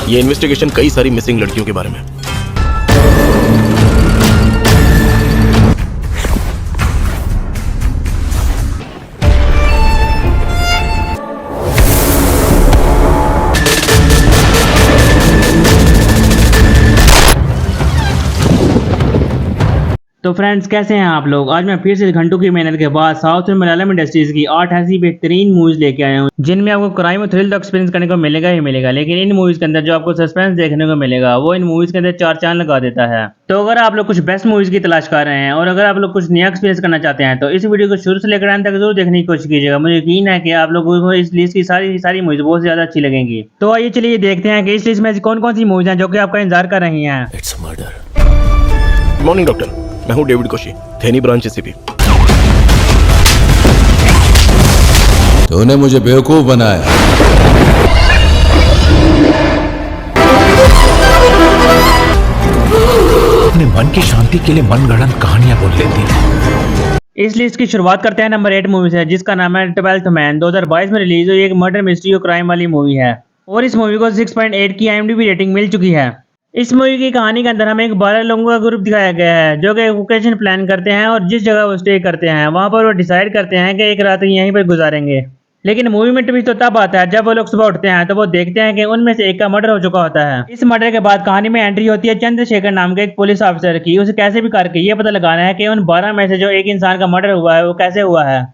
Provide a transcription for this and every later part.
ये इन्वेस्टिगेशन कई सारी मिसिंग लड़कियों के बारे में। तो फ्रेंड्स, कैसे हैं आप लोग। आज मैं फिर से घंटों की मेहनत के बाद साउथ में मलयालम इंडस्ट्रीज की 8 ऐसी बेहतरीन मूवीज लेके आया हूँ जिनमें आपको क्राइम और थ्रिल एक्सपीरियंस करने को मिलेगा ही मिलेगा। लेकिन इन मूवीज के अंदर जो आपको सस्पेंस देखने को मिलेगा वो इन मूवीज के अंदर 4 चांद लगा देता है। तो अगर आप लोग कुछ बेस्ट मूवीज की तलाश कर रहे हैं और अगर आप लोग कुछ नया एक्सपीरियंस करना चाहते हैं तो इस वीडियो को शुरू से लेकर अंत तक जरूर देखने की कोशिश कीजिएगा। मुझे यकीन है कि आप लोगों को इस लिस्ट की सारी मूवीज बहुत ज्यादा अच्छी लगेंगी। तो आइए चलिए देखते हैं कि इस लिस्ट में कौन कौन सी मूवीज हैं जो कि आपका इंतजार कर रही हैं। It's murder. मॉर्निंग डॉक्टर, मैं हूँ David Koshy, Theni branch ACP. तूने मुझे बेवकूफ बनाया। अपने मन की शांति के लिए मनगढ़ंत कहानियां बोल लेती है। इस लिस्ट की शुरुआत करते हैं नंबर 8 मूवी से, जिसका नाम है 12th मैन। 2022 में रिलीज हुई एक मर्डर मिस्ट्री और क्राइम वाली मूवी है और इस मूवी को 6.8 की IMDb रेटिंग मिल चुकी है। इस मूवी की कहानी के अंदर हमें एक 12 लोगों का ग्रुप दिखाया गया है जो कि एक वेकेशन प्लान करते हैं और जिस जगह वो स्टे करते हैं वहां पर वो डिसाइड करते हैं कि एक रात यहीं पर गुजारेंगे। लेकिन मूवी में ट्विस्ट तो तब आता है जब वो लोग सुबह उठते हैं तो वो देखते हैं कि उनमें से एक का मर्डर हो चुका होता है। इस मर्डर के बाद कहानी में एंट्री होती है चंद्रशेखर नाम के एक पुलिस ऑफिसर की। उसे कैसे भी करके ये पता लगाना है कि उन 12 में से जो एक इंसान का मर्डर हुआ है वो कैसे हुआ है।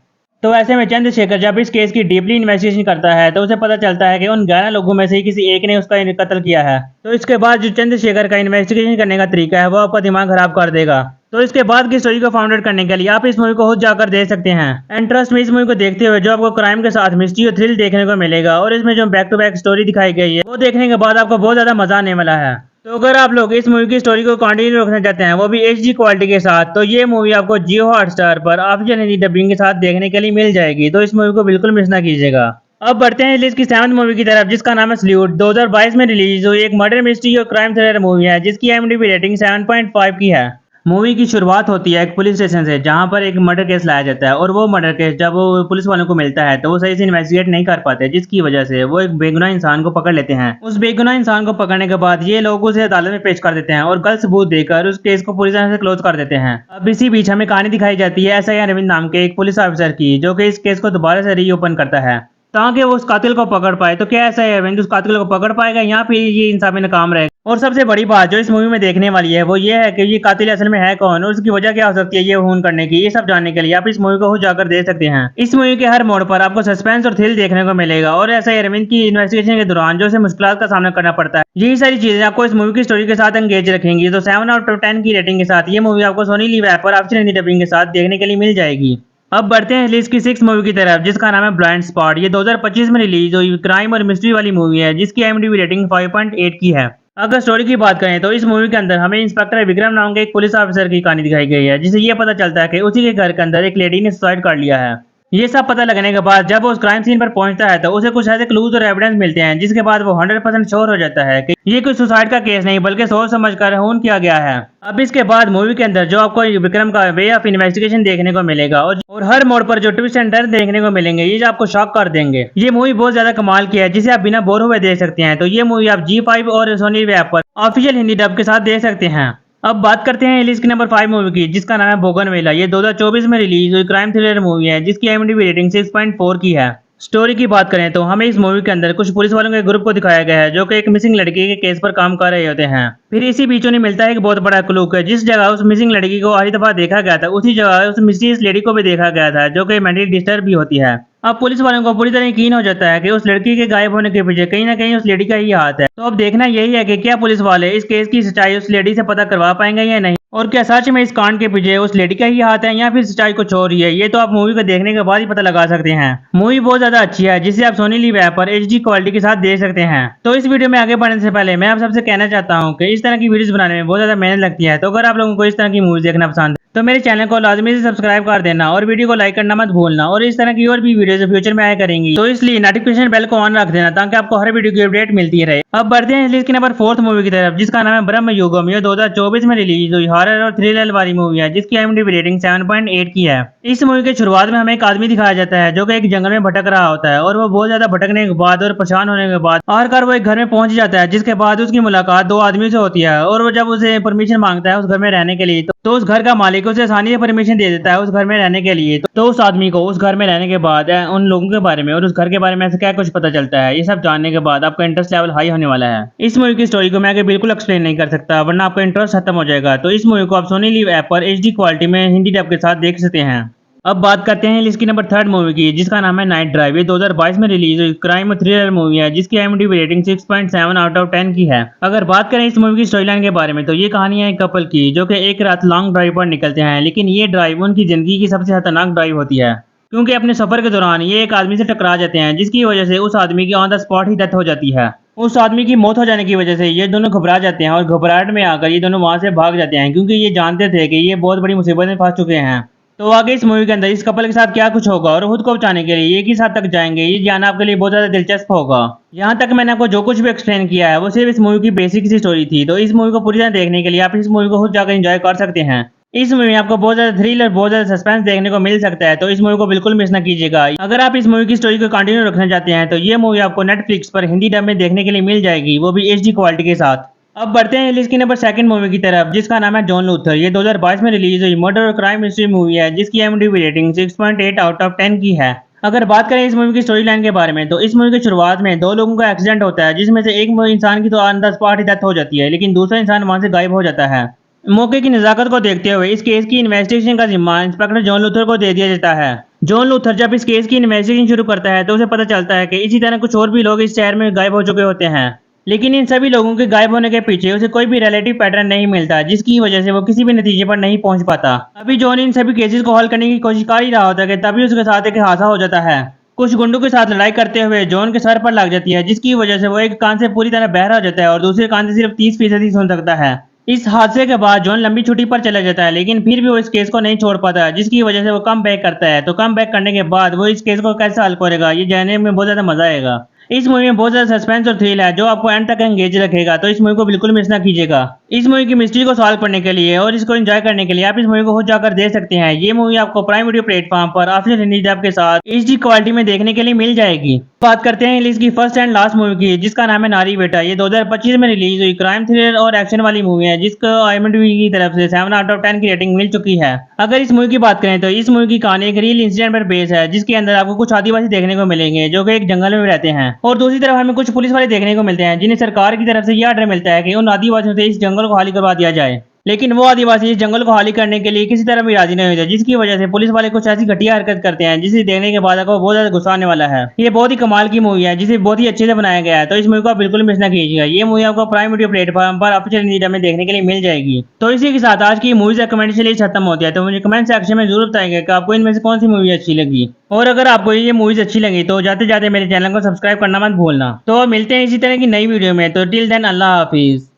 तो ऐसे में चंद्रशेखर जब इस केस की डीपली इन्वेस्टिगेशन करता है तो उसे पता चलता है कि उन 11 लोगों में से किसी एक ने उसका कत्ल किया है। तो इसके बाद जो चंद्रशेखर का इन्वेस्टिगेशन करने का तरीका है वो आपका दिमाग खराब कर देगा। तो इसके बाद की स्टोरी को फाउंड आउट करने के लिए आप इस मूवी को खुद जाकर देख सकते हैं। एंड ट्रस्ट में इस मूवी को देखते हुए जो आपको क्राइम के साथ मिस्ट्री और थ्रिल देखने को मिलेगा और इसमें जो बैक टू बैक स्टोरी दिखाई गई है वो देखने के बाद आपको बहुत ज्यादा मजा आने वाला है। तो अगर आप लोग इस मूवी की स्टोरी को कंटिन्यू रखना चाहते हैं वो भी HD क्वालिटी के साथ, तो ये मूवी आपको जियो हॉटस्टार पर ऑफिशियल हिंदी डबिंग के साथ देखने के लिए मिल जाएगी। तो इस मूवी को बिल्कुल मिस ना कीजिएगा। अब बढ़ते हैं लिस्ट की 7th मूवी की तरफ, जिसका नाम है सल्यूट। 2022 में रिलीज हुई एक मर्डर मिस्ट्री और क्राइम थ्रिलर मूवी है जिसकी IMDb रेटिंग 7.5 की है। मूवी की शुरुआत होती है एक पुलिस स्टेशन से जहां पर एक मर्डर केस लाया जाता है और वो मर्डर केस जब वो पुलिस वालों को मिलता है तो वो सही से इन्वेस्टिगेट नहीं कर पाते, जिसकी वजह से वो एक बेगुनाह इंसान को पकड़ लेते हैं। उस बेगुनाह इंसान को पकड़ने के बाद ये लोग उसे अदालत में पेश कर देते हैं और गलत सबूत देकर उस केस को पूरी तरह से क्लोज कर देते हैं। अब इसी बीच हमें कहानी दिखाई जाती है SI अरविंद नाम के एक पुलिस ऑफिसर की जो कि इस केस को दोबारा से रीओपन करता है ताकि वो उस कातिल को पकड़ पाए। तो क्या SI अरविंद उस कातिल को पकड़ पाएगा या फिर ये इंसाफ में नाकाम रहेगा। और सबसे बड़ी बात जो इस मूवी में देखने वाली है वो ये है कि ये कातिल असल में है कौन और उसकी वजह क्या हो सकती है ये खून करने की। ये सब जानने के लिए आप इस मूवी को खुद जाकर देख सकते हैं। इस मूवी के हर मोड़ पर आपको सस्पेंस और थ्रिल देखने को मिलेगा और SI अरविंद की इन्वेस्टिगेशन के दौरान जो उसे मुश्किलात का सामना करना पड़ता है, यही सारी चीजें आपको इस मूवी की स्टोरी के साथ एंगेज रखेंगी। तो 7/10 की रेटिंग के साथ ये मूवी आपको सोनी लिव ऐप पर ऑफिशियल हिंदी डबिंग के साथ देखने के लिए मिल जाएगी। अब बढ़ते हैं लिस्ट की 6th मूवी की तरफ, जिसका नाम है ब्लाइंड स्पॉट। ये 2025 में रिलीज हुई क्राइम और मिस्ट्री वाली मूवी है जिसकी IMDb रेटिंग 5.8 की है। अगर स्टोरी की बात करें तो इस मूवी के अंदर हमें इंस्पेक्टर विक्रम नाम के एक पुलिस ऑफिसर की कहानी दिखाई गई है जिसे ये पता चलता है कि उसी के घर के अंदर एक लेडी ने सुसाइड कर लिया है। ये सब पता लगने के बाद जब वो उस क्राइम सीन पर पहुंचता है तो उसे कुछ ऐसे क्लूज और एविडेंस मिलते हैं जिसके बाद वो 100% श्योर हो जाता है कि ये कोई सुसाइड का केस नहीं बल्कि सोच समझ कर खून किया गया है। अब इसके बाद मूवी के अंदर जो आपको विक्रम का वे ऑफ इन्वेस्टिगेशन देखने को मिलेगा और हर मोड़ पर जो ट्विस्ट एंड टर्न देखने को मिलेंगे ये आपको शॉक कर देंगे। ये मूवी बहुत ज्यादा कमाल की है जिसे आप बिना बोर हुए देख सकते हैं। तो ये मूवी आप G5 और सोनी ऐप पर ऑफिशियल हिंदी डब के साथ देख सकते हैं। अब बात करते हैं लिस्ट की नंबर 5 मूवी की, जिसका नाम है बोगनवेला। ये 2024 में रिलीज हुई क्राइम थ्रिलर मूवी है जिसकी IMDb रेटिंग 6.4 की है। स्टोरी की बात करें तो हमें इस मूवी के अंदर कुछ पुलिस वालों के ग्रुप को दिखाया गया है जो कि एक मिसिंग लड़की के केस पर काम कर रहे होते हैं। फिर इसी बीच उन्हें मिलता है एक बहुत बड़ा क्लू है, जिस जगह उस मिसिंग लड़की को आखिरी दफा देखा गया था उसी जगह उस मिस्टीरियस लेडी को भी देखा गया था जो कि मेंटली डिस्टर्ब भी होती है। अब पुलिस वालों को पूरी तरह यकीन हो जाता है कि उस लड़की के गायब होने के पीछे कहीं ना कहीं उस लेडी का ही हाथ है। तो अब देखना यही है कि क्या पुलिस वाले इस केस की सच्चाई उस लेडी से पता करवा पाएंगे या नहीं, और क्या सच में इस कांड के पीछे उस लेडी का ही हाथ है या फिर सच्चाई कुछ और ही है। ये तो आप मूवी को देखने के बाद ही पता लगा सकते हैं। मूवी बहुत ज्यादा अच्छी है जिसे आप सोनी लिव ऐप पर HD क्वालिटी के साथ देख सकते हैं। तो इस वीडियो में आगे बढ़ने से पहले मैं आप सबसे कहना चाहता हूँ कि इस तरह की वीडियोस बनाने में बहुत ज्यादा मेहनत लगती है। तो अगर आप लोगों को इस तरह की मूवीज देखना पसंद है तो मेरे चैनल को लाजमी से सब्सक्राइब कर देना और वीडियो को लाइक करना मत भूलना। और इस तरह की और भी वीडियोस फ्यूचर में आया करेंगी तो इसलिए नोटिफिकेशन बेल को ऑन रख देना ताकि आपको हर वीडियो की अपडेट मिलती रहे। अब बढ़ते हैं लिस्ट की नंबर 4th मूवी की तरफ, जिसका नाम है ब्रह्म युगम। ये 2024 में रिलीज हुई हॉरर और थ्रिलर वाली मूवी है जिसकी IMDb रेटिंग 7.8 की है। इस मूवी के शुरुआत में हमें एक आदमी दिखाया जाता है जो कि एक जंगल में भटक रहा होता है और वो बहुत ज्यादा भटकने के बाद और परेशान होने के बाद आखिरकार वो एक घर में पहुंच जाता है, जिसके बाद उसकी मुलाकात दो आदमियों से होती है और वो जब उसे परमिशन मांगता है उस घर में रहने के लिए तो उस घर का मालिक उसे आसानी से परमिशन दे देता है उस घर में रहने के लिए। तो उस आदमी को उस घर में रहने के बाद उन लोगों के बारे में और उस घर के बारे में ऐसे क्या कुछ पता चलता है, ये सब जानने के बाद आपका इंटरेस्ट लेवल हाई होने वाला है। इस मूवी की स्टोरी को मैं आगे बिल्कुल एक्सप्लेन नहीं कर सकता वरना आपका इंटरेस्ट खत्म हो जाएगा। तो इस मूवी को आप सोनी लिव ऐप पर HD क्वालिटी में हिंदी डब के साथ देख सकते हैं। अब बात करते हैं लिस्ट की नंबर 3 मूवी की जिसका नाम है नाइट ड्राइव। ये 2022 में रिलीज हुई क्राइम और थ्रिलर मूवी है जिसकी IMDb रेटिंग 6.7 आउट ऑफ 10 की है। अगर बात करें इस मूवी की स्टोरी लाइन के बारे में तो ये कहानी है एक कपल की जो कि एक रात लॉन्ग ड्राइव पर निकलते हैं, लेकिन ये ड्राइव उनकी जिंदगी की सबसे खतरनाक ड्राइव होती है क्योंकि अपने सफर के दौरान ये एक आदमी से टकरा जाते हैं जिसकी वजह से उस आदमी की on the spot he death हो जाती है। उस आदमी की मौत हो जाने की वजह से ये दोनों घबरा जाते हैं और घबराहट में आकर ये दोनों वहां से भाग जाते हैं क्योंकि ये जानते थे कि ये बहुत बड़ी मुसीबत में फंस चुके हैं। तो आगे इस मूवी के अंदर इस कपल के साथ क्या कुछ होगा और खुद को बचाने के लिए ये किस हद तक जाएंगे ये जानना आपके लिए बहुत ज्यादा दिलचस्प होगा। यहाँ तक मैंने आपको जो कुछ भी एक्सप्लेन किया है वो सिर्फ इस मूवी की बेसिक सी स्टोरी थी। तो इस मूवी को पूरी तरह देखने के लिए आप इस मूवी को खुद जाकर एंजॉय कर सकते हैं। इस मूवी में आपको बहुत ज्यादा थ्रिल और बहुत ज्यादा सस्पेंस देखने को मिल सकता है, तो इस मूवी को बिल्कुल मिस ना कीजिएगा। अगर आप इस मूवी की स्टोरी को कंटिन्यू रखना चाहते हैं तो ये मूवी आपको नेटफ्लिक्स पर हिंदी डब में देखने के लिए मिल जाएगी, वो भी HD क्वालिटी के साथ। अब बढ़ते हैं लिस्ट की नंबर 2 मूवी की तरफ जिसका नाम है जॉन लूथर। ये 2022 में रिलीज हुई मर्डर और क्राइम मिस्ट्री मूवी है जिसकी IMDb रेटिंग 6.8 आउट ऑफ 10 की है। अगर बात करें इस मूवी की स्टोरी लाइन के बारे में तो इस मूवी की शुरुआत में दो लोगों का एक्सीडेंट होता है जिसमें से एक इंसान की तो on the spot he death हो जाती है, लेकिन दूसरा इंसान वहां से गायब हो जाता है। मौके की नजाकत को देखते हुए इस केस की इन्वेस्टिगेशन का जिम्मा इंस्पेक्टर जॉन लूथर को दे दिया जाता है। जॉन लूथर जब इस केस की इन्वेस्टिगेशन शुरू करता है तो उसे पता चलता है कि इसी तरह कुछ और भी लोग इस शहर में गायब हो चुके होते हैं, लेकिन इन सभी लोगों के गायब होने के पीछे उसे कोई भी रिलेटिव पैटर्न नहीं मिलता जिसकी वजह से वो किसी भी नतीजे पर नहीं पहुंच पाता। अभी जॉन इन सभी केसेस को हल करने की कोशिश कर ही रहा होता है कि तभी उसके साथ एक हादसा हो जाता है। कुछ गुंडों के साथ लड़ाई करते हुए जॉन के सर पर लग जाती है जिसकी वजह से वो एक कान से पूरी तरह बहरा हो जाता है और दूसरे कान से सिर्फ 30% ही सुन सकता है। इस हादसे के बाद जॉन लंबी छुट्टी पर चला जाता है, लेकिन फिर भी वो इस केस को नहीं छोड़ पाता जिसकी वजह से वो कम बैक करता है। तो कम बैक करने के बाद वो इस केस को कैसे हल करेगा ये जानने में बहुत ज्यादा मजा आएगा। इस मूवी में बहुत ज्यादा सस्पेंस और थ्रिल है जो आपको एंड तक एंगेज रखेगा, तो इस मूवी को बिल्कुल मिस ना कीजिएगा। इस मूवी की मिस्ट्री को सॉल्व करने के लिए और इसको एंजॉय करने के लिए आप इस मूवी को खुद जाकर देख सकते हैं। ये मूवी आपको प्राइम वीडियो प्लेटफॉर्म पर ऑफिशियल हिंदी डब के साथ HD क्वालिटी में देखने के लिए मिल जाएगी। बात करते हैं इसकी फर्स्ट एंड लास्ट मूवी की जिसका नाम है नारी बेटा। ये 2025 में रिलीज हुई क्राइम थ्रिलर और एक्शन वाली मूवी है जिसको IMDb की तरफ से 7 आउट ऑफ 10 की रेटिंग मिल चुकी है। अगर इस मूवी की बात करें तो इस मूवी की कहानी एक रियल इंसिडेंट पर बेस है जिसके अंदर आपको कुछ आदिवासी देखने को मिलेंगे जो कि एक जंगल में रहते हैं और दूसरी तरफ हमें कुछ पुलिस वाले देखने को मिलते हैं जिन्हें सरकार की तरफ से यह ऑर्डर मिलता है कि उन आदिवासियों से इस जंगल को खाली करवा दिया जाए, लेकिन वो आदिवासी इस जंगल को खाली करने के लिए किसी तरह भी राजी नहीं होते जिसकी वजह से पुलिस वाले कुछ ऐसी घटिया हरकत करते हैं जिसे देखने के बाद आपको बहुत ज्यादा गुस्सा आने वाला है। ये बहुत ही कमाल की मूवी है जिसे बहुत ही अच्छे से बनाया गया है, तो इस मूवी को आप बिल्कुल मिस ना कीजिएगा। ये मूवी आपको प्राइम वीडियो प्लेटफॉर्म पर ऑफिशियल हिंदी डब में देखने के लिए मिल जाएगी। तो इसी के साथ आज की मूवीज रिकमेंडेशन लिस्ट खत्म होती है, तो मुझे कमेंट सेक्शन में जरूर बताएंगे कि आपको इनमें से कौन सी मूवी अच्छी लगी, और अगर आपको ये मूवीज अच्छी लगी तो जाते जाते मेरे चैनल को सब्सक्राइब करना मत भूलना। तो मिलते हैं इसी तरह की नई वीडियो में, तो टिल देन अल्लाह हाफिज।